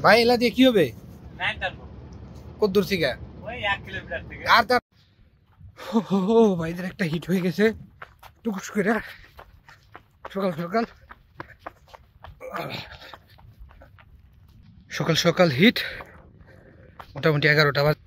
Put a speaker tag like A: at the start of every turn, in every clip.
A: ভাই এলা দিয়ে কি হবে? কত দূর থেকে? আর তার ভাইদের একটা হিট হয়ে গেছে টুকুস করে সকাল সকাল সকাল সকাল হিট মোটামুটি 11টা বাজে।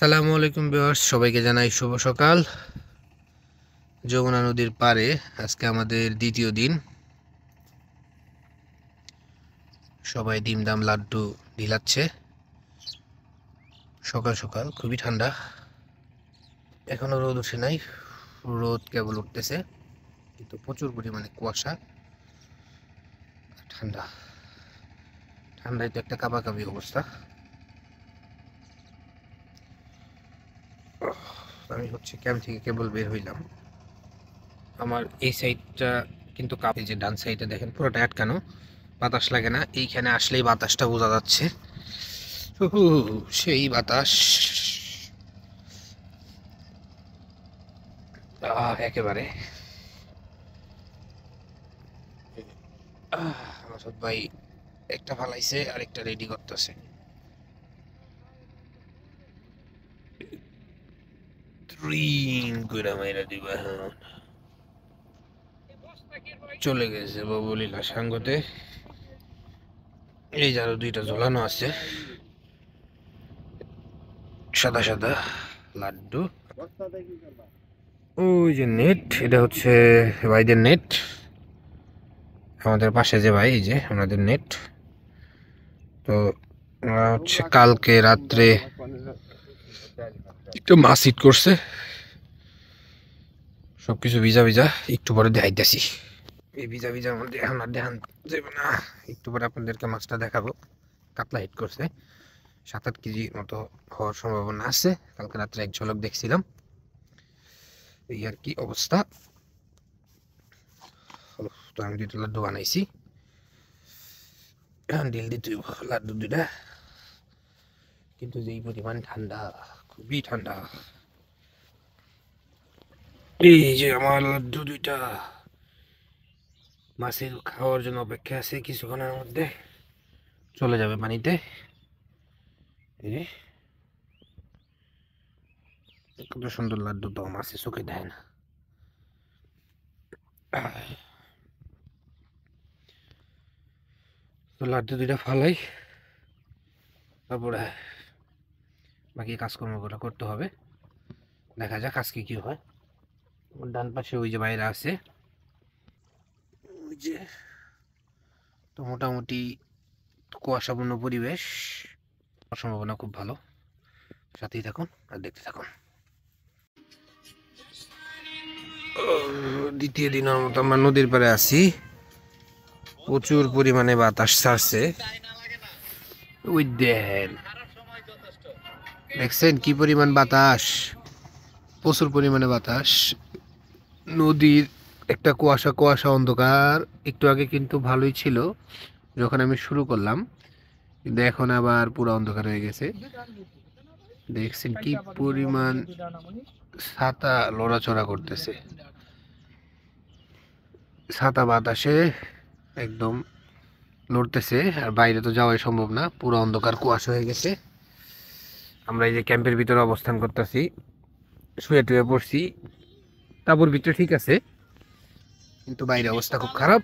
A: আসসালামু আলাইকুম ভিউয়ার্স, সবাইকে জানাই শুভ সকাল। যমুনা নদীর পাড়ে আজকে আমাদের দ্বিতীয় দিন। সবাই ডিমদাম লাড্ডু ঢিলাচ্ছে সকাল সকাল। খুবই ঠান্ডা, এখনো রোদ উঠে নাই, রোদ কেবল উঠতেছে, কিন্তু প্রচুর পরিমাণে কুয়াশা। ঠান্ডা ঠান্ডায় তো একটা কাবাকাবি অবস্থা। আমি হচ্ছে ক্যাম্প থেকে কেবল বের হইলাম। আমার এই সাইডটা কিন্তু কাপে, যে ডান সাইডে দেখেন পুরোটা আটকানো, বাতাস লাগে না। এইখানে আসলেই বাতাসটা বোঝা যাচ্ছে, সেই বাতাস একেবারে। মাসুদ ভাই একটা ফালাইছে, আরেকটা রেডি করতেছে। চলে গেছে বাবুলীলা সাঙ্গতে। এই যারো দুইটা ঝোলানো আছে সাদা সাদা লাড্ডু। ওই যে নেট, এটা হচ্ছে ভাইদের নেট। আমাদের পাশে যে ভাই, এই যে আমাদের নেট। তো হচ্ছে কালকে রাত্রে একটু মাছ হিট করছে, সবকিছু ভিজা ভিজা। একটু পরে দেখাইতেছি। এই ভিজা ভিজার মধ্যে এখন আর দেখান যাবে না, একটু পরে আপনাদেরকে মাছটা দেখাবো। কাতলা হিট করছে, 7-8 কেজি মতো হওয়ার সম্ভাবনা আছে। কালকে রাত্রে এক ঝলক দেখছিলাম। এই আর কি অবস্থা। তো আমি 2টা লাড্ডু বানাইছি, ডিল দিতে লাড্ডু 2টা। কিন্তু যেই পরিমাণ ঠান্ডা, খুবই ঠান্ডা। এই যে আমার লাড্ডু 2টা মাছের খাওয়ার জন্য অপেক্ষা আছে, কিছুক্ষণের মধ্যে চলে যাবে পানিতে। কত সুন্দর লাড্ডু, তো মাছে চোখে দেয় না। তো লাড্ডু 2টা ফালাই, তারপরে বাকি কাজকর্মগুলো করতে হবে। দেখা যাক আজকে কি হয়। ডান পাশে ওই যে বাইরে আছে, ওই যে। তো মোটামুটি কুয়াশাপূর্ণ পরিবেশ, সম্ভাবনা খুব ভালো। সাথেই থাকুন আর দেখতে থাকুন। দ্বিতীয় দিনের মতো আমরা নদীর পাড়ে আছি। প্রচুর পরিমাণে বাতাস ছাড়ছে। ওই দেখছেন কি পরিমাণ বাতাস, প্রচুর পরিমাণে বাতাস। নদীর একটা কুয়াশা কুয়াশা অন্ধকার। একটু আগে কিন্তু ভালোই ছিল যখন আমি শুরু করলাম, কিন্তু এখন আবার পুরো অন্ধকার হয়ে গেছে। দেখছেন কি পরিমাণ ছাতা লড়াচড়া করতেছে। ছাতা বাতাসে একদম লড়তেছে, আর বাইরে তো যাওয়াই সম্ভব না, পুরো অন্ধকার কুয়াশা হয়ে গেছে। আমরা এই যে ক্যাম্পের ভিতরে অবস্থান করতেছি, শুয়ে টুয়ে পড়ছি, তাঁবুর ভিতরে ঠিক আছে, কিন্তু বাইরে অবস্থা খুব খারাপ।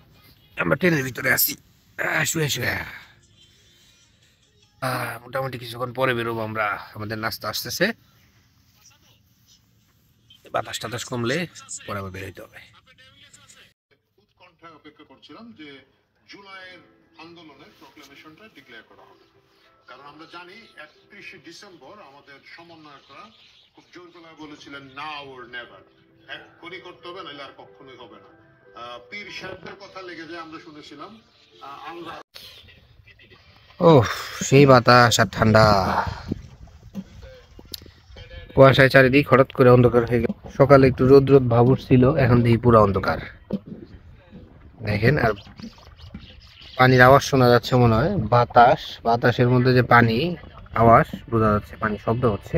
A: আমরা ট্রেনের ভিতরে আছি শুয়ে শুয়ে। মোটামুটি কিছুক্ষণ পরে বেরোবো আমরা, আমাদের নাস্তা আসতেছে, বাতাস টাতাস কমলে পরে আবার বেরোতে হবে। উৎকণ্ঠায় অপেক্ষা করছিলাম যে জুলাইয়ের আন্দোলনের প্রক্লেমেশনটা ডিক্লেয়ার করা হবে, কারণ আমরা জানি 31শে ডিসেম্বর আমাদের সমন্বয়করা খুব জোর গলায় বলেছিলেন নাও অর নেভার, এখনই করতে হবে, নাহলে আর কখনোই হবে না। পীর সাহেবদের কথা লেগে যায়, আমরা শুনেছিলাম আমরা। ও সেই বাতাস আর ঠান্ডা, কুয়াশায় চারিদিক হঠাৎ করে অন্ধকার হয়ে গেল। সকালে একটু রোদ রোদ ভাব ছিল, এখন দেখি পুরো অন্ধকার দেখেন। আর পানির আওয়াজ শোনা যাচ্ছে, মনে হয় বাতাস, বাতাসের মধ্যে যে পানি আওয়াজ বোঝা যাচ্ছে, পানি শব্দ হচ্ছে।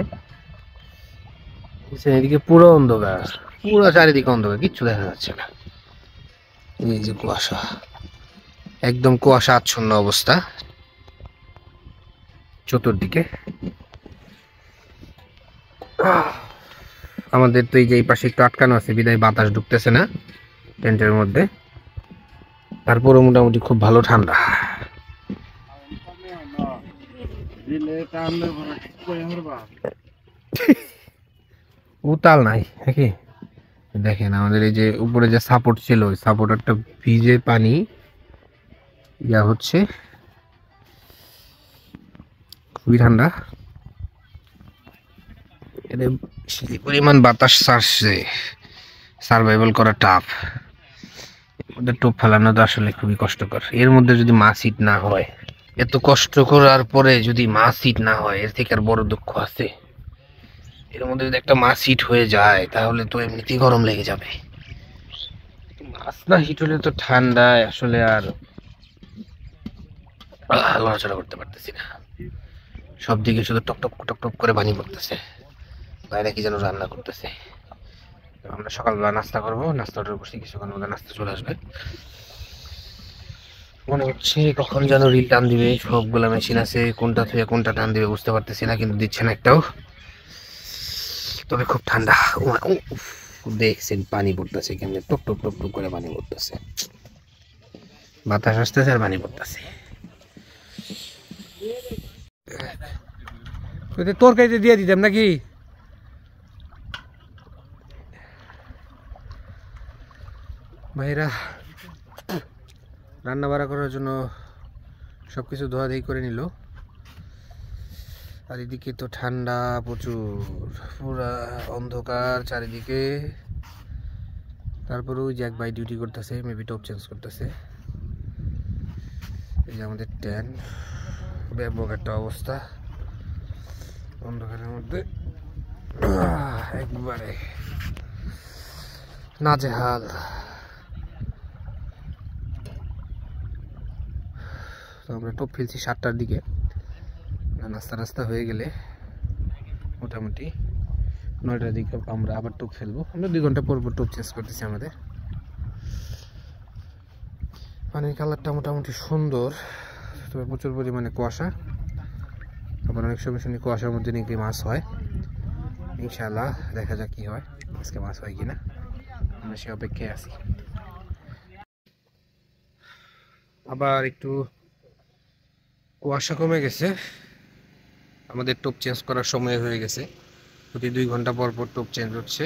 A: এদিকে পুরো অন্ধকার, পুরো চারিদিকে অন্ধকার, কিচ্ছু দেখা যাচ্ছে না। এই যে কুয়াশা, একদম কুয়াশা আচ্ছন্ন অবস্থা চতুর্দিকে। আমাদের তো এই যে এই পাশে একটু আটকানো আছে, বিদায় বাতাস ঢুকতেছে না টেন্টের মধ্যে, তারপরে মোটামুটি খুব ভালো ঠান্ডা। উতাল নাই নাকি? দেখেন আমাদের এই যে উপরে যে সাপোর্ট ছিল, ওই সাপোর্টারটা ভিজে পানি ইয়া হচ্ছে, খুবই ঠান্ডা। এতে সেই পরিমাণ বাতাস ছাড়ছে, সার্ভাইভাল করা টাফ। ওদের টোপ ফেলানো তো আসলে খুবই কষ্টকর। এর মধ্যে যদি মাছ হিট না হয়, এত কষ্ট করার পরে যদি মাছ হিট না হয়, এর থেকে আর বড় দুঃখ আছে? এর মধ্যে যদি একটা মাছ হিট হয়ে যায়, তাহলে তো এমনিতেই গরম লেগে যাবে। মাছ না হিট হলে তো ঠান্ডায় আসলে আর নড়াচড়া করতে পারতেছি না। সব দিকে শুধু টক টক টক টক করে পানি পড়তেছে, বাইরে কি যেন রান্না করতেছে। আমরা সকালবেলা নাস্তা করবো, নাস্তা অর্ডার করছি, কিছুক্ষণ মধ্যে নাস্তা চলে আসবে। মনে হচ্ছে কখন যেন রিল টান দিবে, সবগুলা মেশিন আছে, কোনটা থেকে কোনটা টান দিবে বুঝতে পারতেছি না, কিন্তু দিচ্ছে না একটাও। তবে খুব ঠান্ডা, দেখছেন পানি পড়তেছে কেমনি, টপ টপ টপ টপ করে পানি পড়তেছে, বাতাস আসতেছে আর পানি পড়তেছে। তরকারিতে দিয়ে দিতাম নাকি? ভাইরা রান্না বাড়া করার জন্য সবকিছু ধোয়াধুয়ি করে নিল, আর এদিকে তো ঠান্ডা প্রচুর, পুরা অন্ধকার চারিদিকে। তারপরে ওই যে এক ভাই ডিউটি করতেছে, মেবি টপ চেঞ্জ করতেছে। এই যে আমাদের ট্যান, ব্যাপক একটা অবস্থা অন্ধকারের মধ্যে, একবারে নাজেহাল। তো আমরা টপ ফেলছি 7টার দিকে, নাস্তা নাস্তা হয়ে গেলে মোটামুটি 9টার দিকে আমরা আবার টোপ ফেলবো। আমরা 2 ঘন্টা পর পর টোপ চেঞ্জ করতেছি আমাদের। পানির কালারটা মোটামুটি সুন্দর, তবে প্রচুর পরিমাণে কুয়াশা। আবার অনেক সময় শুনি কুয়াশার মধ্যে নাকি মাছ হয়। ইনশাআল্লাহ দেখা যাক কি হয়, আজকে মাছ হয় কিনা, আমরা সে অপেক্ষায় আছি। আবার একটু কুয়াশা কমে গেছে, আমাদের টোপ চেঞ্জ করার সময় হয়ে গেছে। প্রতি 2 ঘন্টা পর পর টোপ চেঞ্জ হচ্ছে।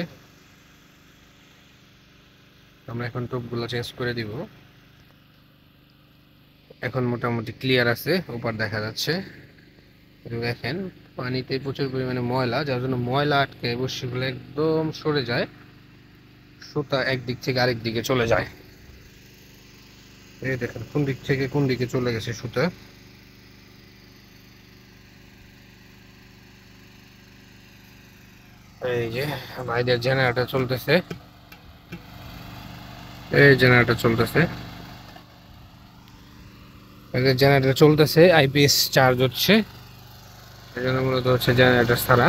A: আমরা এখন টোপগুলো চেঞ্জ করে দিব। এখন মোটামুটি ক্লিয়ার আছে, ওপার দেখা যাচ্ছে। দেখেন পানিতে প্রচুর পরিমাণে ময়লা, যার জন্য ময়লা আটকে বড়শিগুলো একদম সরে যায়, সুতা একদিক থেকে আরেক দিকে চলে যায়। এই দেখেন কোন দিক থেকে কোন দিকে চলে গেছে সুতা। এই যে ভাইদের জেনারেটর চলতেছে, এই জেনারেটর চলতেছে, এদের জেনারেটর চলতেছে, আইপিএস চার্জ হচ্ছে, এই জন্য মূলত হচ্ছে জেনারেটর ছাড়া।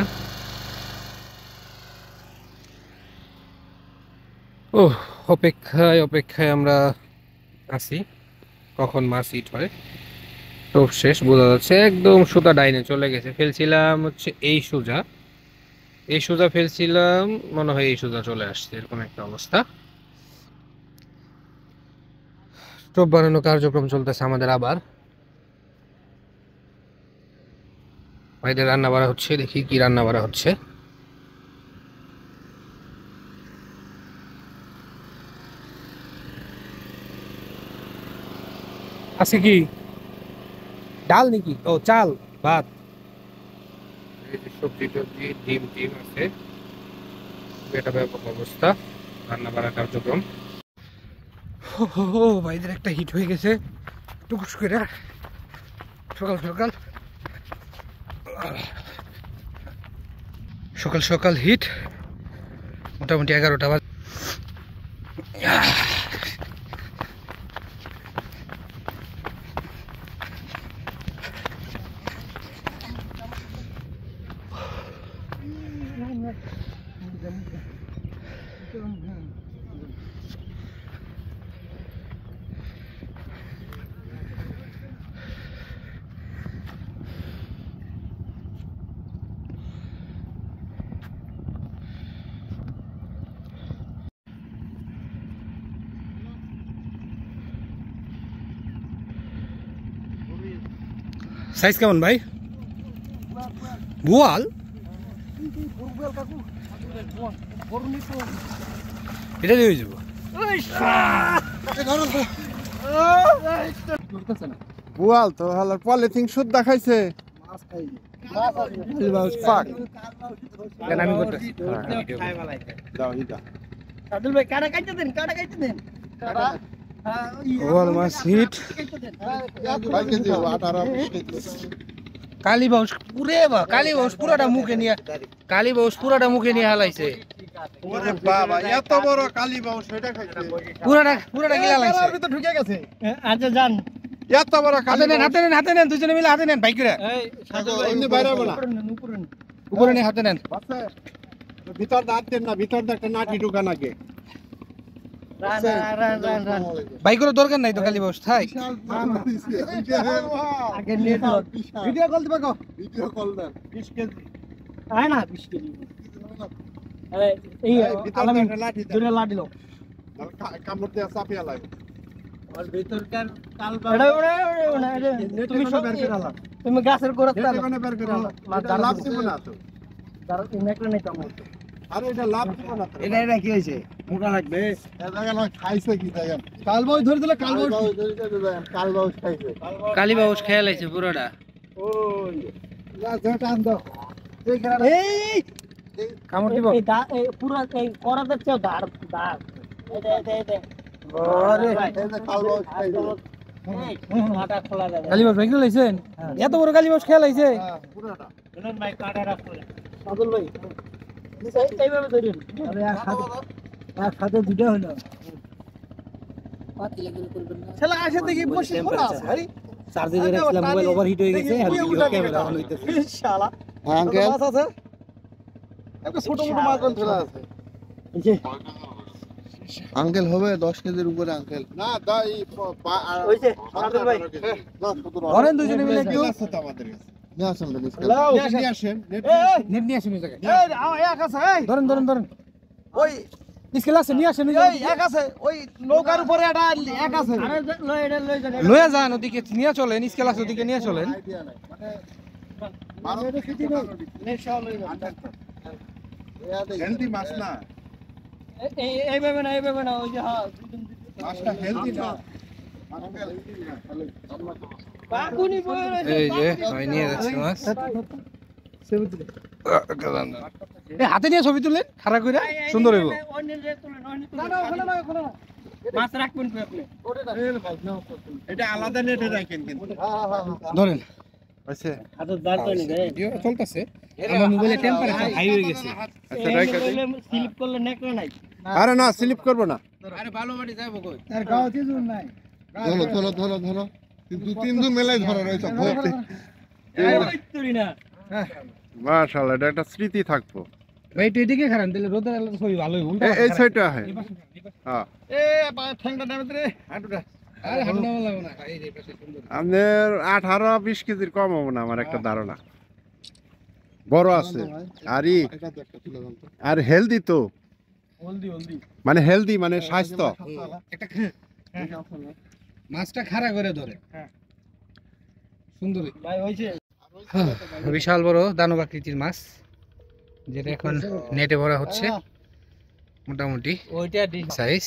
A: ও অপেক্ষায় অপেক্ষায় আমরা আছি কখন মাছ হিট হয়। টোপ শেষ বোঝা যাচ্ছে, একদম সোজা ডাইনে চলে গেছে। ফেলছিলাম হচ্ছে এই সোজা, এই সোজা ফেলছিলাম, মনে হয় এই সোজা চলে আসছে, এরকম একটা অবস্থা। টোপ বানানো কার্যক্রম চলতেছে আমাদের। আবার ভাইদের রান্না বাড়া হচ্ছে, দেখি কি রান্না বাড়া হচ্ছে। আছে কি ডাল নাকি? ও চাল ভাত, এই যে সবজি টবজি ডিম টিম আছে। এটা ব্যাপক অবস্থা, রান্না বাড়া কার্যক্রম। ও ভাইদের একটা হিট হয়ে গেছে টুকুস করে সকাল সকাল, সকাল সকাল হিট মোটামুটি 11টা বাজে। সাইজ কেমন ভাই? বোয়াল এটা দিয়ে হয়ে যাব।
B: বোয়াল তো হালার পলিথিন সুদ দেখাইছে।
A: আমি করতেছি বোয়াল মাছ হিট। কালীবাউস পুরে বা কালীবাউস পুরাটা মুখে নিয়ে, কালীবাউস পুরাটা মুখে নিয়ে হালাইছে।
B: ওরে বাবা এত বড় কালীবাউস এটা খাইছে।
A: পুরাটা পুরাটা গিলা হালাইছে।
B: এর ভিতর ঢুকে গেছে।
C: আচ্ছা যান,
B: এত বড়
A: হাতে নেন
B: কালীবাউস।
A: হাতে নেন হাতে নেন, দুজনে মিলে হাতে নেন বাইক করে।
C: এই
B: এমনি বাইরে বলা।
A: উপরে নিয়ে হাতে নেন।
B: বাচ্চা ভিতর দাঁত দেন না, ভিতর দা একটা নাটি ঢুকান আগে।
C: রান
A: বাইক করে দরকার নাই তো কালীবাউস থাই।
C: আগে নেট লোড
B: ভিডিও কল দিবা গো। ভিডিও কল দেন। 20 কেজি।
C: আয় না 20 কেজি। এই
B: ভিতর
C: আলামিন
B: একটা লাঠি দেন।
C: জোরে লাডিলো
B: কামড় দিয়ে চাপিয়া লাগে।
C: আর ভিতরকার কালবা তুমি সব বের করে আলা, তুমি গাছের গোড়া
B: এটা কোনে বের করে আলা। এটা লাভ দিব না তো।
C: যারা ইমেকলে নাই কাম
B: আরে এটা লাভ দিব না তো।
C: এটা কি হইছে মোটা লাগবে।
B: এ জায়গা না খাইছে কি জায়গা। কালবাউস ধরে দিলে কালবাউস ধরে দিলে কালবাউস খাইছে।
A: কালীবাউস খেয়ে লাইছে পুরোটা।
B: ওই না যেটা আন দাও।
C: এই
A: কামড় দিব।
C: এই দা এই পুরো এই করাতে চাও দাঁড় দাঁড় এই
B: আরে এই যে কালবাউস খাইছে।
C: এই মাথা খোলা যাবে
A: কালীবাউস বাইক লাইছেন? এত বড় কালীবাউস খেয়ে লাইছে।
B: হ্যাঁ পুরোটা।
C: শুনুন ভাই কাটা রাখো সাদুল ভাই এইভাবে ধরুন। আরে একসাথে দুটো হলো ছেলে আসে দেখি বসে পড়া আছে আরে
A: চার্জে দিয়ে রাখছিলাম, মোবাইল ওভারহিট হয়ে গেছে আর ভিডিও ক্যামেরা অন হইতেছে।
C: শালা
B: আঙ্কেল মাছ আছে? একটা ছোট মোটো মাছ ধরে আছে।
C: এই যে
B: আঙ্কেল হবে 10 কেজির উপরে আঙ্কেল। না দাই
C: ওই যে সাদুল ভাই
A: ধরেন দুজনে মিলে একটু।
B: আছে তো আমাদের কাছে। নিয়ে আসেন তো
C: লাও।
B: নিয়ে আসেন।
A: নেট নিয়ে আসেন ওই জায়গায়।
C: এই আমার এক আছে এই
A: ধরেন ধরেন ধরেন।
C: ওই
A: স্কেল আছে নিয়ে আসেন।
C: এই এক আছে ওই নৌকার উপরে একটা এক আছে আরে লই এটা লই যান
A: লয়ে যান ওদিকে নিয়ে চলেন, স্কেল আছে ওদিকে নিয়ে চলেন।
B: আইডিয়া নাই মানে মাছ খেতে নেই।
C: নেশা লই
B: হেলদি মাছ না।
C: এইভাবে না ওই যে হ্যাঁ
B: মাছটা হেলদি না।
C: বাকুনি বলে
A: এই যে ভাই নিয়ে যাচ্ছে মাছ। এই হাতে নিয়ে ছবি তুলেন খাড়া কইরা, সুন্দর হইব।
C: মাছ রাখবেন কি আপনি
B: এটা আলাদা নেটে রাখেন কিন্তু।
A: ধরেন
B: আচ্ছা
C: হাতে দাঁড় করে নিবে
A: ভিডিও চলতেছে। আমার মোবাইলে টেম্পারেচার হাই হয়ে গেছে।
B: আচ্ছা রাখা দেই।
C: স্লিপ করলে নেকড়ে নাই
B: আরে না স্লিপ করব না।
A: আরে ভালো মাটি যাবো কই?
C: আর গাও কিছু নাই
B: ধরো ধরো ধরো ধরো। কিন্তু তিন দিন মেলাই ধরো রইছে ভর্তি।
C: এই তুই না
B: মাশাআল্লাহ এটা একটা স্মৃতি থাকবো।
A: ভাই তুই এদিকে খারান, তাহলে রোদের আলো ছবি ভালো হইব। উল্টা
B: এই সাইডটা হয়।
A: এই পাশে
B: হ্যাঁ
C: এ ঠ্যাংটা নামে রে হাঁটুটা
A: আরে হাঁটু নামা লাগবে না, এই যে পাশে সুন্দর।
B: আপনার 18-20 কেজির কম হবে না আমার একটা ধারণা বড় আছে আর হেলদি তো মানে হেলদি মানে স্বাস্থ্য
A: একটা মাছটা খাড়া করে ধরে সুন্দর
C: ভাই হইছে
A: বিশাল বড় দানব আকৃতির মাছ, যেটা এখন নেটে ভরা হচ্ছে। মোটামুটি
C: ওইটা
A: সাইজ।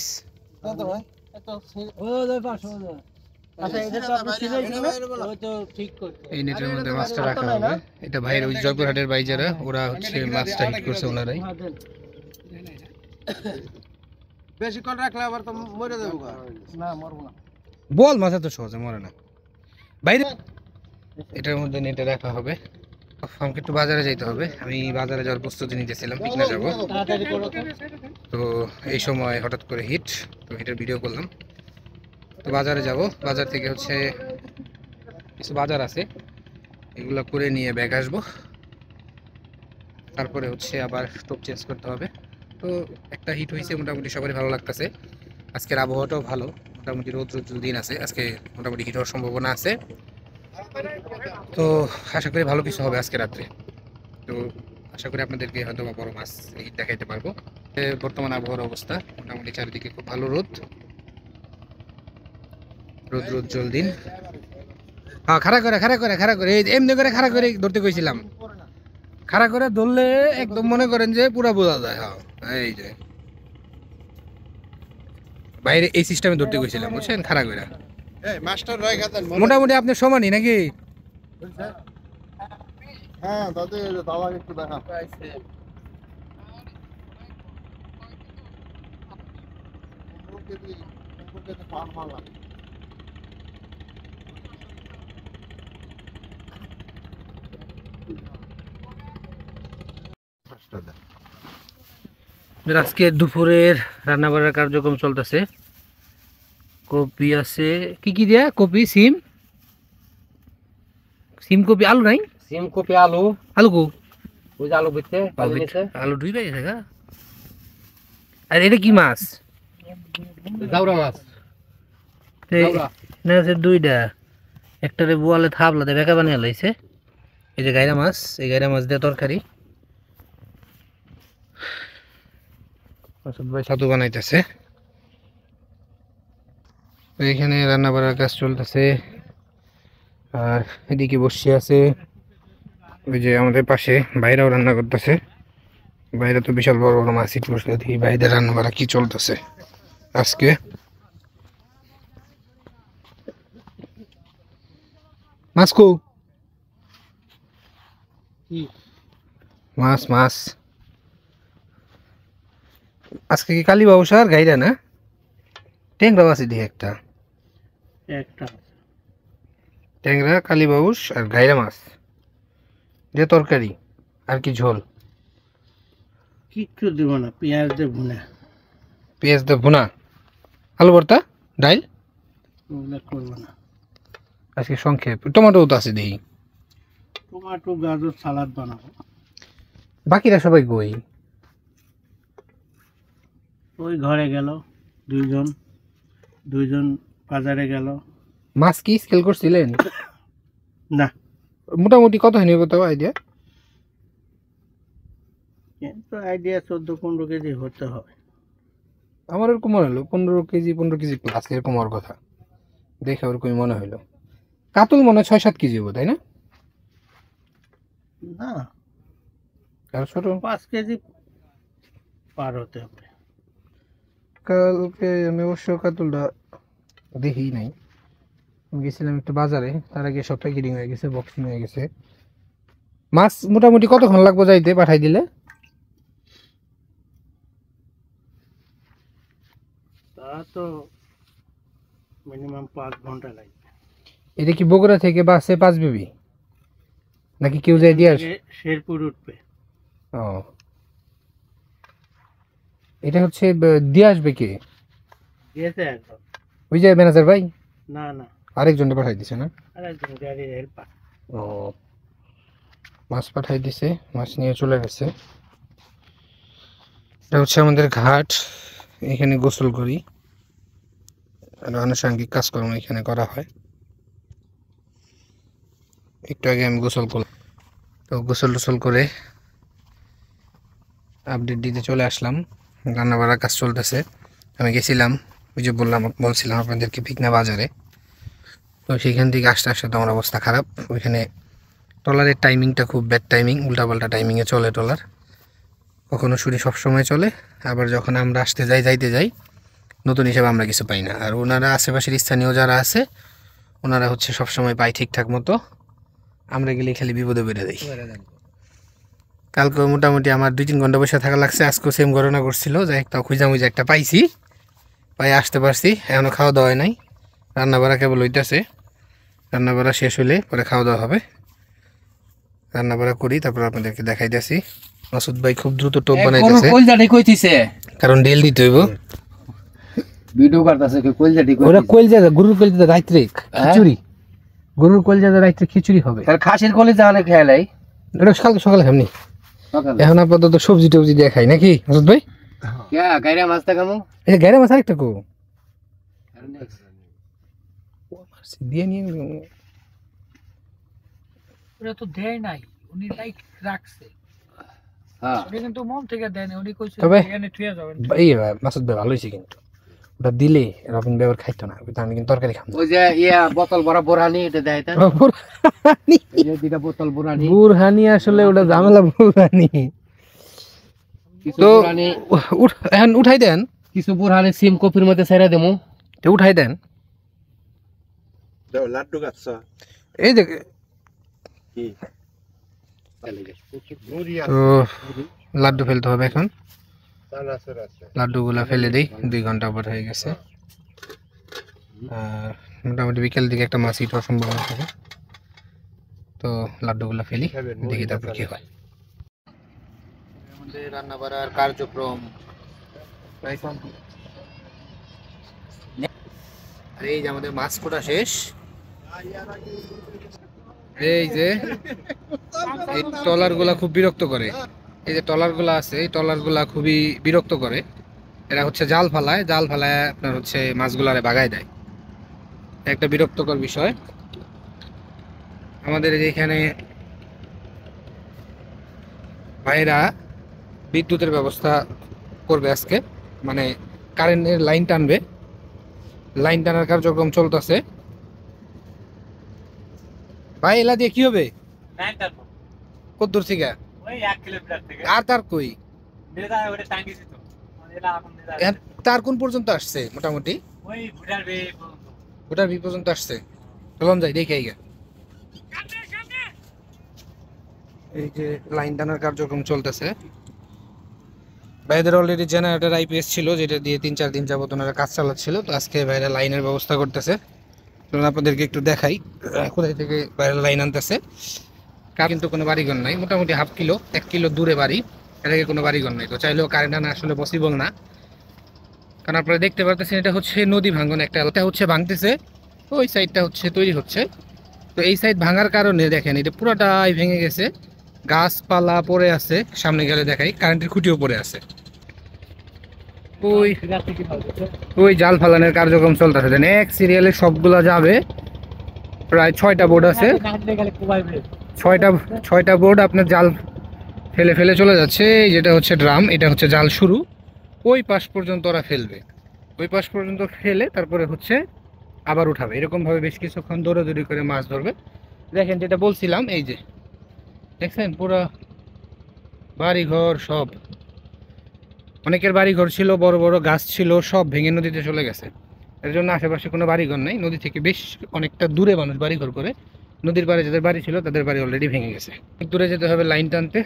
C: কত ভাই এত ও যাই পাশ ও যাই আচ্ছা এটা তো আপনি ছিলাইছেন ওই তো ঠিক করতে
A: এই নেটের মধ্যে মাছটা রাখা হবে। এটা ভাইয়ের ওই জয়পুরহাটের ভাই যারা, ওরা হচ্ছে মাছটা হিট করছে ওনারাই।
C: বেশি কোন রাখলে আবার তো মরে যাবো না মরবো না
A: বল মাছ তো সহজে মরে না বাইরে। এটার মধ্যে নেটে রাখা হবে। আমাকে একটু বাজারে যাইতে হবে, আমি বাজারে যাওয়ার প্রস্তুতি নিতেছিলাম, পিকনা যাবো।
C: তাড়াতাড়ি করো
A: তো এই সময় হঠাৎ করে হিট, তো হিটের ভিডিও করলাম। তো বাজারে যাব, বাজার থেকে হচ্ছে কিছু বাজার আছে, এগুলো করে নিয়ে ব্যাগ আসবো। তারপরে হচ্ছে আবার স্টোভ চেঞ্জ করতে হবে। তো একটা হিট হয়েছে, মোটামুটি সবারই ভালো লাগতেছে। আজকের আবহাওয়াটাও ভালো, মোটামুটি রোদ দিন আছে, আজকে মোটামুটি হিট হওয়ার সম্ভাবনা আছে। তো আশা করি ভালো কিছু হবে আজকে রাত্রে। তো আশা করি আপনাদেরকে হয়তো বা বড় মাছ হিট দেখাইতে পারবো। বর্তমান আবহাওয়ার অবস্থা মোটামুটি চারিদিকে খুব ভালো রোদ জল দিন। হ্যাঁ খাড়া করে এই এমনি করে খাড়া করে ধরতে কইছিলাম। খাড়া করে ধরলে একদম মনে করেন যে পুরা বোঝা যায়। হ্যাঁ এই যে বাইরে এই সিস্টেমে ধরতে কইছিলাম, বুঝছেন? খাড়া করে মোটামুটি আপনার সমানই নাকি?
B: হ্যাঁ দাদু দাদা একটু দেখা
A: আজকে দুপুরের রান্না বান্নার কার্যক্রম চলতেছে। কপি আছে, কি কি দিয়া? কপি, সিম কপি, আলু নাই?
C: সিম কপি আলু
A: আলু কো?
C: ওই যে আলু বিতে
A: আলু দুই পাই আছে গা। আর এটা কি মাছ?
C: জাউরা মাছ
A: না আছে দুইটা, একটারে বোয়ালে থাবলাতে বেকা বানিয়ে লাইছে। এই যে গাইরা মাছ, এই গাইরা মাছ দিয়ে তরকারি। ভাই ছাতু বানাইতেছে। এখানে রান্না বান্নার কাজ চলতেছে। আর এদিকে বসে আছে ওই যে আমাদের পাশে বাইরেও রান্না করতেছে। বাইরে তো বিশাল বড় বড় মাছ হিট করছে। দেখি বাইরে রান্না বান্না কি চলতেছে আজকে। মাছ কো? মাছ আজকে কি কালী বাবুস আর গাইরা না? ট্যাংরা মাছ দিয়ে একটা ট্যাংরা, কালী বাবুস আর গাইরা মাছ দিয়ে তরকারি আর কি ঝোল।
C: কিচ্ছু দিব না, পেঁয়াজ দিয়ে ভুনা,
A: পেঁয়াজ দিয়ে ভুনা, আলু ভর্তা, ডাল।
C: ওগুলো করবো না।
A: আজকে সংক্ষেপ। টমেটো তো আছে দেখি।
C: টমেটো গাজর সালাদ বানাবো।
A: বাকিরা সবাই কই?
C: ওই ঘরে গেল, দুইজন বাজারে গেল।
A: মাছ কি স্কেল করছিলেন?
C: না,
A: মোটামুটি কত হয়নি কত আইডিয়া?
C: কিন্তু আইডিয়া 14-15 কেজি হতে হবে।
A: আমার এরকম মনে হলো 15 কেজি প্লাস এরকম হওয়ার কথা, দেখে ওরকমই মনে হইলো। কাতল মনে হয় 6-7 কেজি হবো, তাই না?
C: না,
A: আর ছোট
C: 5 কেজি পার হতে হবে।
A: কালকে আমি অবশ্য কাতলটা দেখি নাই, আমি গেছিলাম একটু বাজারে, তার আগে সব প্যাকেটিং হয়ে গেছে, বক্সিং হয়ে গেছে। মাছ মোটামুটি কতক্ষণ লাগবে যাইতে পাঠাই দিলে?
C: তা তো মিনিমাম 5 ঘন্টা লাগবে।
A: এটা কি বগুড়া থেকে বাসে 5 বিবি নাকি কেউ যাই দিয়ে আসে?
C: শেরপুর উঠবে।
A: ও, এটা হচ্ছে দিয়ে আসবে কে?
C: দিয়েছে একদম
A: ওই যে ম্যানেজার ভাই?
C: না,
A: আরেকজনকে পাঠাই দিছে না?
C: আরেকজন গাড়ির হেল্পার।
A: ও, মাছ পাঠাই দিছে, মাছ নিয়ে চলে গেছে। এটা হচ্ছে আমাদের ঘাট। এখানে গোসল করি, আর আনুষঙ্গিক কাজকর্ম এখানে করা হয়। একটু আগে আমি গোসল করলাম, তো গোসল টোসল করে আপডেট দিতে চলে আসলাম। রান্না বাড়ার কাজ চলতেছে। আমি গেছিলাম, ওই যে বলছিলাম আপনাদেরকে পিকনা বাজারে, তো সেখান থেকে আসতে আসতে তো আমার অবস্থা খারাপ। ওইখানে ট্রলারের টাইমিংটা খুব ব্যাড টাইমিং, উল্টাপাল্টা টাইমিংয়ে চলে ট্রলার। কখনো শুনি সবসময় চলে, আবার যখন আমরা যাইতে যাই নতুন হিসেবে আমরা কিছু পাই না। আর ওনারা আশেপাশের স্থানীয় যারা আছে ওনারা হচ্ছে সবসময় পাই ঠিকঠাক মতো, আমরা গেলে খালি বিপদে বেড়ে যাই। কালকে মোটামুটি আমার 2-3 ঘন্টা বসে থাকা লাগছে, আজকেও সেম ঘটনা করছিল। যাই তাও খুঁজামুজা একটা পাইছি, পাই আসতে পারছি। এখনও খাওয়া দাওয়া হয় নাই, রান্না বাড়া কেবল হইতেছে। রান্না বাড়া শেষ হলে পরে খাওয়া দাওয়া হবে। রান্না বাড়া করি, তারপর আপনাদেরকে দেখাইতেছি। মাসুদ ভাই খুব দ্রুত টোপ বানাইতেছে, কারণ ডেল দিতে হইব।
C: ভিডিও করতেছে কি কইলজাটি
A: ওরা কইলজা, গরুর কইলজা রাইতে খিচুড়ি, গরুর কইলজা রাইতে খিচুড়ি হবে।
C: তার খাসির কলিজা অনেক খেয়ালাই
A: এটা সকালে খামনি, এখন আপাতত সবজি টবজি দিয়ে খাই নাকি মাসুদ ভাই?
C: কে গায়রা মাছটা কামু
A: এই গায়রা মাছ আরেকটা কো দিয়ে নিয়ে
D: ওরা তো দেয় নাই, উনি লাইক রাখছে।
C: হ্যাঁ
D: উনি কিন্তু মন থেকে দেয় না, উনি কইছে
A: তবে
D: এখানে থুয়ে যাবেন।
A: এই মাসুদ ভাই ভালো হইছে, কিন্তু ওটা দিলে রবিন ভাই খাইতো না, আমি কিন্তু তরকারি খাম।
C: ওই যে বোতল ভরা বোরহানি এটা দেয় তা এই যে দুইটা বোতল বোরহানি
A: বুরহানি, আসলে ওটা ঝামেলা বুরহানি।
C: কিছু
A: তো
C: বোরহানি
A: এখন উঠাই দেন,
C: কিছু বোরহানি সিম কপির মধ্যে ছাইরা দেমু।
A: তো উঠাই দেন।
B: লাড্ডু গাছ
A: এই যে তো লাড্ডু ফেলতে হবে এখন। লাড্ডুগুলা ফেলে দিই, 2 ঘন্টা পর হয়ে গেছে। আর মোটামুটি বিকেল দিকে একটা মাছ হিট হওয়ার সম্ভাবনা থাকে। তো লাড্ডুগুলা ফেলি, দেখি তারপর কি হয়। আমাদের রান্না বাড়ার কার্যক্রম প্রায় সম্পূর্ণ। আর এই যে আমাদের মাছ কোটা শেষ। এই যে এই ট্রলার গুলা খুব বিরক্ত করে, এই যে ট্রলার গুলা আছে এই ট্রলার গুলা খুবই বিরক্ত করে। এরা হচ্ছে জাল ফালায় আপনার হচ্ছে মাছগুলারে বাগায় দেয়, একটা বিরক্তকর বিষয়। আমাদের এখানে ভাইরা বিদ্যুতের ব্যবস্থা করবে আজকে, মানে কারেন্টের লাইন টানবে, লাইন টানার কার্যক্রম চলতেছে। ভাই এলা দিয়ে কি হবে? কদ্দূর থেকে?
D: ওই 1 কিলোমিটার থেকে।
A: আর তার কই
D: মেদা ওটা টাঙ্গিছি তো, মানে এলা এখন মেদা
A: তার কোন পর্যন্ত আসছে? মোটামুটি
D: ওই ভুটার বে পর্যন্ত।
A: ওটার বি পর্যন্ত আসছে। চলুন যাই দেখে আইগা। এই যে লাইন টানার কার্যক্রম চলতেছে। ভাইদের অলরেডি জেনারেটর আইপিএস ছিল, যেটা দিয়ে 3-4 দিন যাবত ওনারা কাজ চালাচ্ছিল। তো আজকে ভাইরা লাইনের ব্যবস্থা করতেছে। চলুন আপনাদেরকে একটু দেখাই কোথায় থেকে ভাইরা লাইন আনতেছে। কিন্তু কোনো বাড়িঘর নাই, মোটামুটি 1 কিলো দূরে বাড়ি, এটাকে কোনো বাড়িঘর নাই। তো চাইলেও কারেন্ট আনা আসলে পসিবল না, কারণ আপনারা দেখতে পারতেছেন এটা হচ্ছে নদী ভাঙ্গন একটা, এটা হচ্ছে ভাঙতেছে, ওই সাইডটা হচ্ছে তৈরি হচ্ছে। তো এই সাইড ভাঙার কারণে দেখেন এটা পুরোটাই ভেঙে গেছে, গাছপালা পড়ে আছে, সামনে গেলে দেখাই কারেন্টের খুঁটিও পড়ে আছে। ওই জাল ফালানোর কার্যক্রম চলতেছে, দেন এক সিরিয়ালে সবগুলা যাবে। প্রায় 6টা বোর্ড আছে, 6টা বোর্ড আপনার জাল ফেলে ফেলে চলে যাচ্ছে। যেটা হচ্ছে ড্রাম, এটা হচ্ছে জাল শুরু, ওই পাশ পর্যন্ত ওরা ফেলবে, ওই পাশ পর্যন্ত ফেলে তারপরে হচ্ছে আবার উঠাবে। এরকমভাবে বেশ কিছুক্ষণ দৌড়াদৌড়ি করে মাছ ধরবে। দেখেন যেটা বলছিলাম, এই যে দেখছেন পুরো বাড়িঘর সব, অনেকের বাড়িঘর ছিল, বড় বড় গাছ ছিল, সব ভেঙে নদীতে চলে গেছে। এর জন্য আশেপাশে কোনো বাড়িঘর নেই, নদী থেকে বেশ অনেকটা দূরে মানুষ বাড়িঘর করে। নদীর পাড়ে যাদের বাড়ি ছিল তাদের বাড়ি অলরেডি ভেঙে গেছে, দূরে যেতে হবে লাইন টানতে।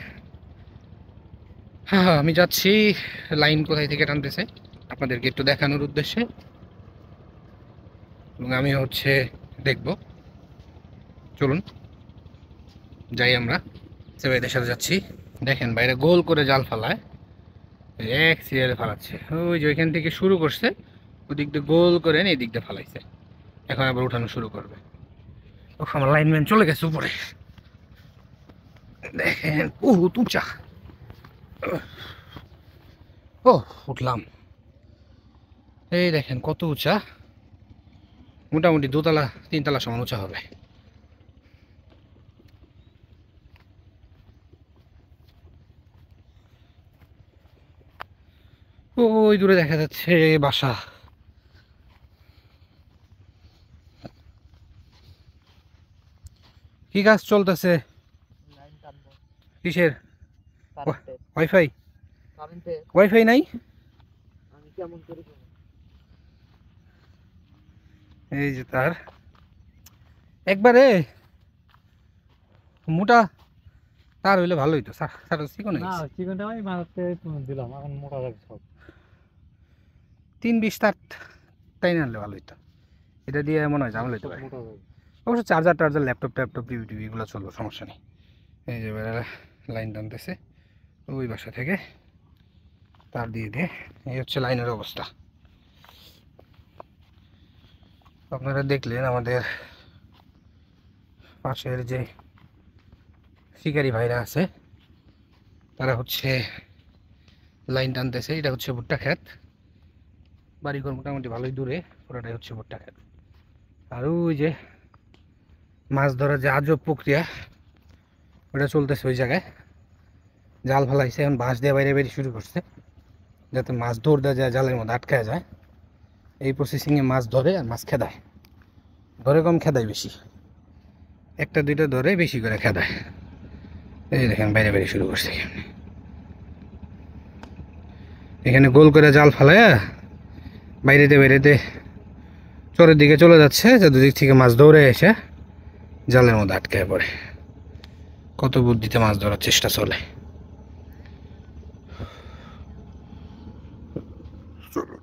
A: হ্যাঁ আমি যাচ্ছি, লাইন কোথায় থেকে টানতেছে আপনাদেরকে একটু দেখানোর উদ্দেশ্যে, এবং আমি হচ্ছে দেখব। চলুন যাই, আমরা সেবাইদের সাথে যাচ্ছি। দেখেন বাইরে গোল করে জাল ফালায়, এক সিরিয়ালে ফালাচ্ছে। ওই যে ওইখান থেকে শুরু করছে, ওদিক দিয়ে গোল করে এই দিক দিয়ে ফালাইছে, এখন আবার উঠানো শুরু করবে। ও আমার লাইনম্যান চলে গেছে উপরে, দেখেন বহুত উঁচা। ও উঠলাম, এই দেখেন কত উঁচা, মোটামুটি 2 তলা 3 তলা সমান উঁচা হবে। ওই দূরে দেখা যাচ্ছে বাসা। কি কাজ চলতেছে?
C: লাইন টানবো
A: কিসের?
C: কারেন্টের
A: ওয়াইফাই?
C: কারেন্টে
A: ওয়াইফাই নাই?
C: আমি কেমন করে করব?
A: এই যে তার একবারে মোটা তার হইলে ভালো হইতো। চিকন
C: না চিকেনটা আমি মাঝে দিলাম, এখন মোটা যাবে সব।
A: 3-20 তার তাই না আনলে ভালো হইতো। এটা দিয়ে মনে হয় ঝামেলা হইতে পারে।
C: মোটা যাবে।
A: অবশ্য চার্জার ল্যাপটপ টিভি এগুলো চলবে, সমস্যা নেই। এই যে লাইন টানতেছে ওই বাসা থেকে, তার দিয়ে দিয়ে। এই হচ্ছে লাইনের অবস্থা। আপনারা দেখলেন আমাদের পাশের যে শিকারি ভাইরা আছে তারা হচ্ছে লাইন টানতেছে। এটা হচ্ছে ভুট্টা ক্ষেত, বাড়িঘর মোটামুটি ভালোই দূরে, পুরোটাই হচ্ছে ভুট্টা ক্ষেত। আর ওই যে মাছ ধরার যে আজব প্রক্রিয়া ওটা চলতেছে ওই জায়গায়। জাল ফেলাইছে, এখন বাঁশ দিয়ে বাইরে বেরিয়ে শুরু করছে যাতে মাছ ধরতে যায় জালের মধ্যে আটকায় যায়। এই প্রসেসিংয়ে মাছ ধরে আর মাছ খেদায়, ধরে কম খেদায় বেশি, 1-2টা ধরে বেশি করে খেদায়। এই দেখেন বাইরে বেরিয়ে শুরু করছে। এখানে গোল করে জাল ফেলায় বাইরেতে চরের দিকে চলে যাচ্ছে, যাদের দিক থেকে মাছ দৌড়ে এসে জালের মধ্যে আটকায় পড়ে। কত বুদ্ধিতে মাছ ধরার চেষ্টা চলে।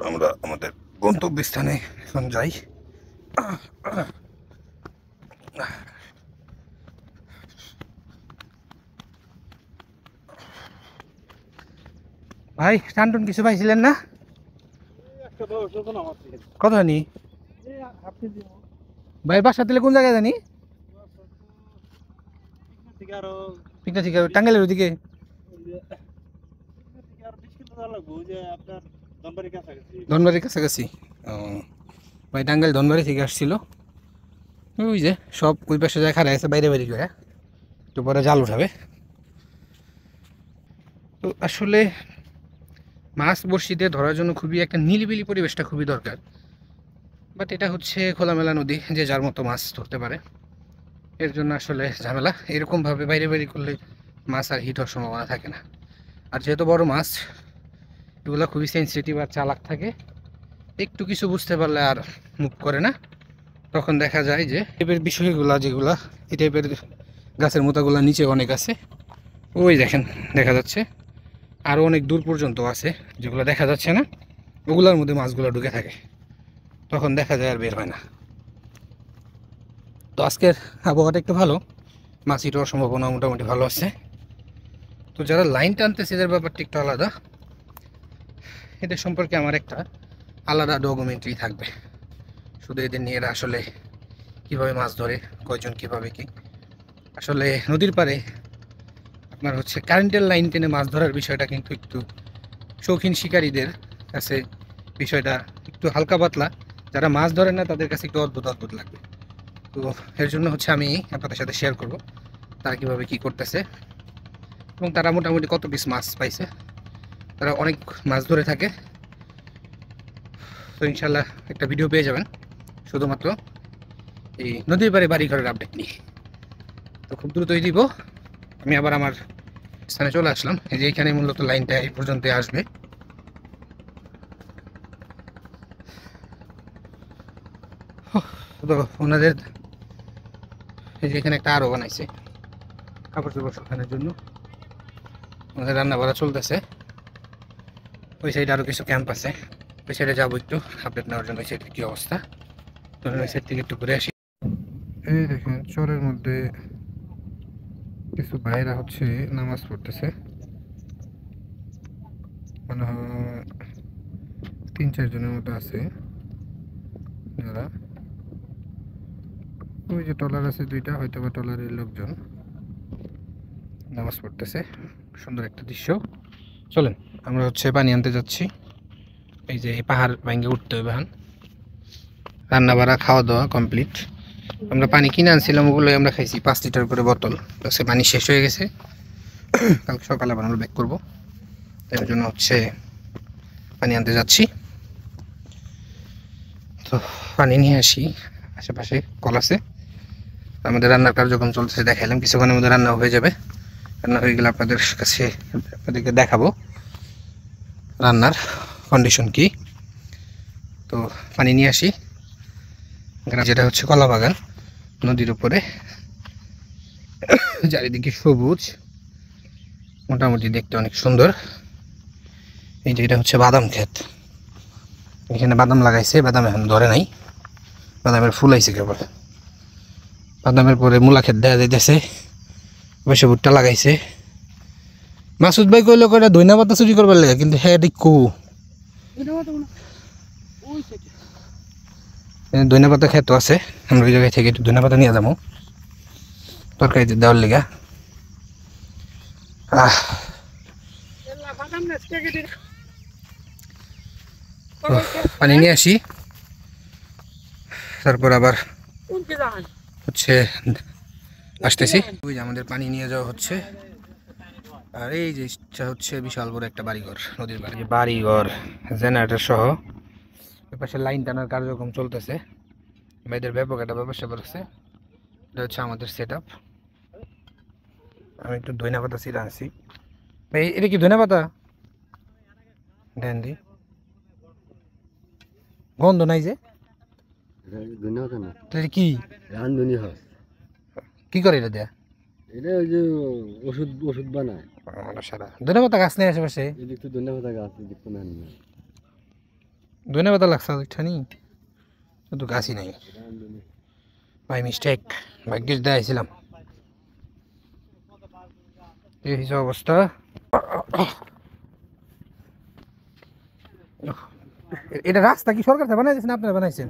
A: আমরা আমাদের গন্তব্যস্থানে এখন যাই। ভাই টানটুন কিছু পাইছিলেন না? কত জানি ভাই, বাসা দিলে কোন জায়গায় জানি? পিকনা থেকে টাঙ্গাইলের ওদিকে। ধনবাড়ির কাছাকাছি। ও ভাই, টাঙ্গাইল ধনবাড়ি থেকে আসছিল। ওই যে সব ওই পাশে যায় খারাপ আছে বাইরে বাইরে করে, একটু পরে জাল উঠাবে। তো আসলে মাছ বড়শিতে ধরার জন্য খুবই একটা নিরিবিলি পরিবেশটা খুবই দরকার। বাট এটা হচ্ছে খোলামেলা নদী, যে যার মতো মাছ ধরতে পারে, এর জন্য আসলে ঝামেলা। এরকমভাবে বাইরে বাইরে করলে মাছ আর হিট হওয়ার সম্ভাবনা থাকে না। আর যেহেতু বড় মাছ, এগুলো খুবই সেন্সিটিভ আর চালাক থাকে, একটু কিছু বুঝতে পারলে আর মুভ করে না। তখন দেখা যায় যে টাইপের বিষয়গুলা, যেগুলা এই টাইপের গাছের মোতাগুলা নিচে অনেক আছে, ওই দেখেন দেখা যাচ্ছে, আরও অনেক দূর পর্যন্ত আছে যেগুলো দেখা যাচ্ছে না, ওগুলোর মধ্যে মাছগুলো ঢুকে থাকে। তখন দেখা যায় আর বের হয় না। তো আজকের আবহাওয়াটা একটু ভালো, মাছ হিট হওয়ার সম্ভাবনা মোটামুটি ভালো আছে। তো যারা লাইন টানতেছে এদের ব্যাপারটা একটু আলাদা, এদের সম্পর্কে আমার একটা আলাদা ডকুমেন্টারি থাকবে শুধু এদের নিয়ে। এরা আসলে কীভাবে মাছ ধরে, কয়জন কীভাবে কি। আসলে নদীর পাড়ে আপনার হচ্ছে কারেন্টের লাইন টেনে মাছ ধরার বিষয়টা কিন্তু একটু শৌখিন শিকারীদের কাছে বিষয়টা একটু হালকা পাতলা, যারা মাছ ধরে না তাদের কাছে একটু অদ্ভুত অদ্ভুত লাগবে। তো এর জন্য হচ্ছে আমি আপনাদের সাথে শেয়ার করব তারা কীভাবে কী করতেছে এবং তারা মোটামুটি কত পিস মাছ পাইছে। তারা অনেক মাছ ধরে থাকে। তো ইনশাল্লাহ একটা ভিডিও পেয়ে যাবেন শুধুমাত্র এই নদীর পাড়ে বাড়িঘরের আপডেট নিয়ে। তো খুব দ্রুতই দিব। আমি আবার আমার স্থানে চলে আসলাম। এই যে এখানে মূলত লাইনটা এই পর্যন্ত আসবে। তো ওনাদের এই যে এখানে একটা আরও বানাইছে কাপড় চোপড় শুকানোর জন্য, ওনাদের রান্না বাড়া চলতেছে। ওই সাইডে আরও কিছু ক্যাম্প আছে, ওই সাইডে যাবো একটু আপডেট নেওয়ার জন্য ওই সাইডের কী অবস্থা। তো ওই সাইড থেকে একটু ঘুরে আসি। এই দেখেন চরের মধ্যে কিছু ভাইরা হচ্ছে নামাজ পড়তেছে, মনে হয় 3-4 জনের মতো আছে যারা। ওই যে টলার আছে 2টা, হয়তো বা টলারের লোকজন নামাজ পড়তেছে। সুন্দর একটা দৃশ্য। চলেন আমরা হচ্ছে পানি আনতে যাচ্ছি। এই যে এই পাহাড় ভেঙে উঠতে হবে এখন। রান্না বাড়া খাওয়া দাওয়া কমপ্লিট। আমরা পানি কিনে আনছিলাম, ওগুলোই আমরা খাইছি 5 লিটার করে বোতল। সে পানি শেষ হয়ে গেছে, কালকে সকালে আবার আমরা ব্যাক করবো, তাই জন্য হচ্ছে পানি আনতে যাচ্ছি। তো পানি নিয়ে আসি, আশেপাশে কল আছে। আমাদের রান্নার কার্যক্রম চলতেছে, দেখাইলাম কিছুক্ষণের মধ্যে রান্না হয়ে যাবে। রান্না হয়ে গেলে আপনাদেরকে দেখাবো রান্নার কন্ডিশন কি। তো পানি নিয়ে আসি। যেটা হচ্ছে কলা বাগান, নদীর উপরে, চারিদিকে সবুজ, মোটামুটি দেখতে অনেক সুন্দর। এই যে এটা হচ্ছে বাদাম ক্ষেত, এখানে বাদাম লাগাইছে, বাদাম এখন ধরে নাই, বাদামের ফুল আইছে কেবল। বাদামের পরে মূলা ক্ষেত দেওয়া যাইতেছে, বসে ভুট্টা লাগাইছে। মাসুদ ভাই কইলো কয়টা ধইনা পাতা চুরি করবার লাগে, কিন্তু হ্যাঁ কু ধইনা পাতা ক্ষেত আছে, আমরা ওই জায়গায় থেকে একটু ধইনা পাতা নিয়ে যাবো তরকারিতে দেওয়ার লিগা। পানি নিয়ে আসি, তারপর আবার হচ্ছে আসতেছি। ওই যে আমাদের পানি নিয়ে যাওয়া হচ্ছে। আর এই যে হচ্ছে বিশাল বড় একটা বাড়িঘর, নদীর বাড়িঘর, জেনারেটর সহ। পাশে লাইন টানার কার্যক্রম চলতেছে, মেয়েদের ব্যাপক একটা ব্যবসা করেছে। এটা হচ্ছে আমাদের সেট আপ। আমি একটু ধইনা পাতা ছিঁড়ে আনছি। ভাই এটা কি ধইনা পাতা? দেন দি, গন্ধ নাই যে? কি
C: রান্ধুনি হয়,
A: কি করে এটা দেয়া?
C: এটা ওই যে ওষুধ বানায়।
A: সারা ধইনা পাতা গাছ নেই আশেপাশে?
C: একটু ধন্যবাদ গাছ দেখতে না,
A: ধইনা পাতা লাগছে ওইখানি, কিন্তু গাছই নাই। বাই মিস্টেক, ভাগ্যিস দেয়াইছিলাম। এই হচ্ছে অবস্থা। এটা রাস্তা কি সরকার থেকে বানাইছেন না আপনারা বানাইছেন?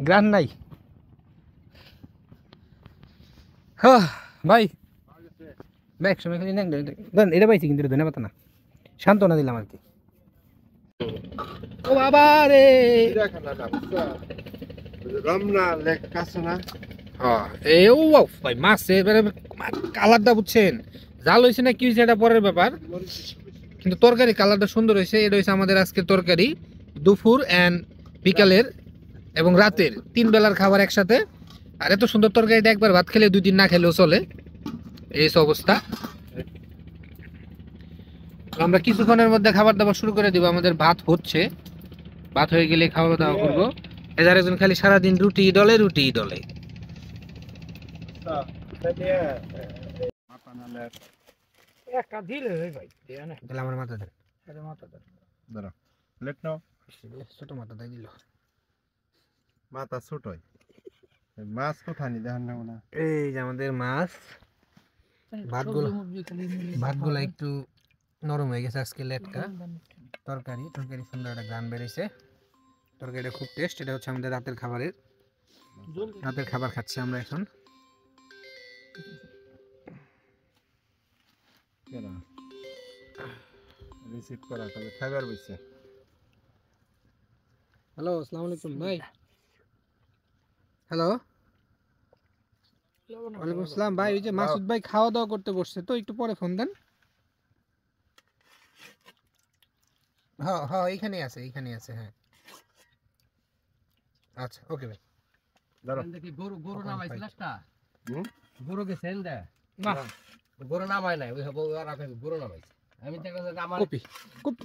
A: গ্রান নাই। হ্যাঁ ভাই, ব্যাগ সময় খালি নেন এটা পাইছি, কিন্তু এটা ধন্যবাদ না, সান্ত্বনা দিলাম আর কি। ও বাবা রে,
B: রমনা লেক কাছে না?
A: হ্যাঁ এই ও ভাই মাছের কালারটা বুঝছেন, জাল হয়েছে না কি হয়েছে এটা পরের ব্যাপার, কিন্তু তরকারি কালারটা সুন্দর হয়েছে। এটা হয়েছে আমাদের আজকের তরকারি, দুপুর এন্ড বিকালের এবং রাতের 3 বেলার খাবার একসাথে। আর এত সুন্দর তরকারিটা একবার ভাত খেলে 2 দিন না খেলেও চলে, এই অবস্থা। আমরা কিছুক্ষণের মধ্যে খাবার দাবার শুরু করে দিব। আমাদের ভাত হচ্ছে, ভাত হয়ে গেলে খাওয়া দাওয়া করবো। এদের একজন খালি সারাদিন রুটি ডলে রুটি ডলে। আমার মাথা দেন, ছোট মাথা দেয় দিল।
B: মাথা ছোট, মাছ কোথায় নি দেখান না?
A: এই যে আমাদের মাছ, ভাতগুলো একটু নরম হয়ে গেছে আজকে, লেটকা তরকারি সুন্দর একটা গান বেরিয়েছে। তরকারিটা খুব টেস্ট। এটা হচ্ছে আমাদের রাতের খাবার খাচ্ছি আমরা এখন।
B: রিসিভ করা তাহলে খাবার বইছে।
A: হ্যালো, আসসালামু আলাইকুম ভাই। হ্যালো, ওয়ালাইকুম আসসালাম ভাই। ওই যে মাসুদ ভাই খাওয়া দাওয়া করতে বসছে, তো একটু পরে ফোন দেন। হ্যাঁ হ্যাঁ, এইখানেই আছে হ্যাঁ। আচ্ছা ওকে ভাই।
C: গরু নামাইছিল না, গরু গেছেন দে না, গরু নামাই নাই, ওই গরু নামাইছে। আমি আমার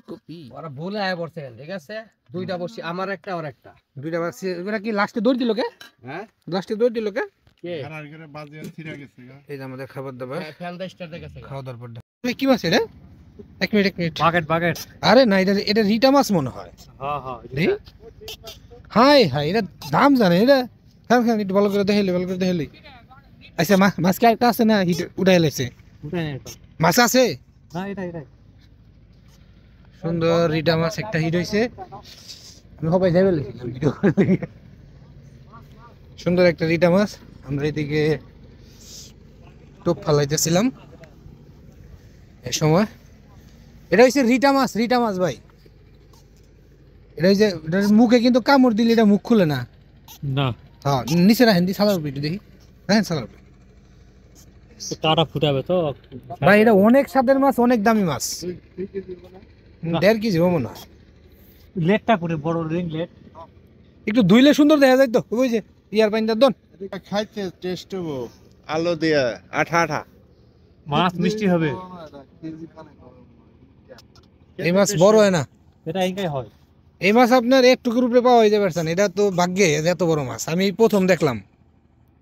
A: কপি
C: ওরা ভুলে আয় পড়ছে, ঠিক আছে? 2টা বসছি, আমার একটা ওর একটা,
A: 2টা বাসি। ওরা কি লাস্টে দৌড় দিল কে?
C: হ্যাঁ
A: লাস্টে দৌড় দিল কে?
C: কে
B: আর করে বাজিয়া ছিড়া গেছে।
A: এই যে আমাদের খাবার দাবার,
C: ফ্যান স্টার্ট দেখেছে,
A: খাওয়া দাওয়ার পর কি মাছ এটা? এক মিনিট
C: বাকেট।
A: আরে না, এটা রিটা মাছ মনে হয়।
C: হ্যাঁ হ্যাঁ,
A: হাই হাই, এটা দাম জানে এটা। খান একটু ভালো করে দেখলি। আচ্ছা মাছ কি একটা আছে না? হিট উঠাই লাইছে, মাছ আছে।
C: না এটা
A: সুন্দর রিটা মাছ একটা হিট হয়েছে। আমি সবাই যাই সুন্দর একটা রিটা মাছ। আমরা এদিকে টোপ ফালাইতেছিলাম এই সময়। এটা হচ্ছে রিটা মাছ ভাই। এটা হচ্ছে এটার মুখে কিন্তু কামড় দিলে এটা মুখ খুলে না।
E: না
A: হ্যাঁ নিচে রাখেন দি সালার উপরে একটু দেখি, রাখেন সালার উপরে।
E: কাটা ফুটাবে তো।
A: ভাই এটা অনেক স্বাদের মাছ, অনেক দামি মাছ। 1.5 কেজি হবো না।
E: লেটটা করে বড় রিং লেট।
A: একটু ধুইলে সুন্দর দেখা যায় তো, ওই যে ইয়ার পানিটা দন।
B: খাইতে টেস্ট হবো আলো দিয়া আঠা আঠা।
E: মাছ মিষ্টি হবে।
A: এই মাছ বড় হয় না,
E: এটা এঙ্গাই হয়।
A: এই মাছ আপনার একটুকুর উপরে পাওয়া যেতে পারছেন। এটা তো ভাগ্যে এত বড় মাছ, আমি প্রথম দেখলাম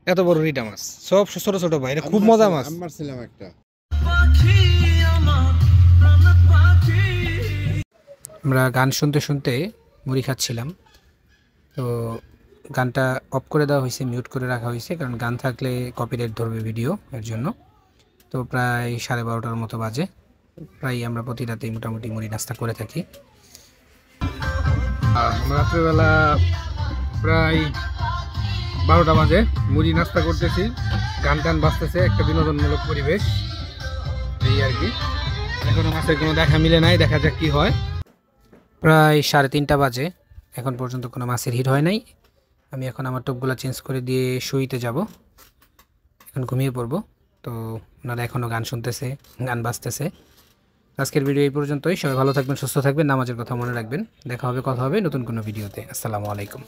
A: এত বড় রিটা মাছ। সব ছোট ছোট ভাই, এটা খুব মজা মাছ।
B: আমার ছিলাম একটা।
A: আমরা গান শুনতে শুনতে মুড়ি খাচ্ছিলাম, তো গানটা অফ করে দেওয়া হয়েছে, মিউট করে রাখা হয়েছে, কারণ গান থাকলে কপিরাইট ধরবে ভিডিও, এর জন্য। তো প্রায় 12:30টার মতো বাজে। প্রায় আমরা প্রতি রাতেই মোটামুটি মুড়ি নাস্তা করে থাকি। রাত্রেবেলা প্রায় 12টা বাজে, মুড়ি নাস্তা করতেছি, গান টান বাজতেছে, একটা বিনোদনমূলক পরিবেশ এই আর কি। এখনো মাছের কোনো দেখা মিলে নাই, দেখা যাক কি হয়। প্রায় 3:30টা বাজে, এখন পর্যন্ত কোনো মাছের হিট হয় নাই। আমি এখন আমার টোপগুলো চেঞ্জ করে দিয়ে শুইতে যাব, এখন ঘুমিয়ে পড়বো। তো ওনারা এখনও গান শুনতেছে, গান বাজতেছে। আজকের ভিডিও এই পর্যন্তই। সবাই ভালো থাকবেন, সুস্থ থাকবেন, নামাজের কথা মনে রাখবেন। দেখা হবে, কথা হবে নতুন কোনো ভিডিওতে। আসসালামু আলাইকুম।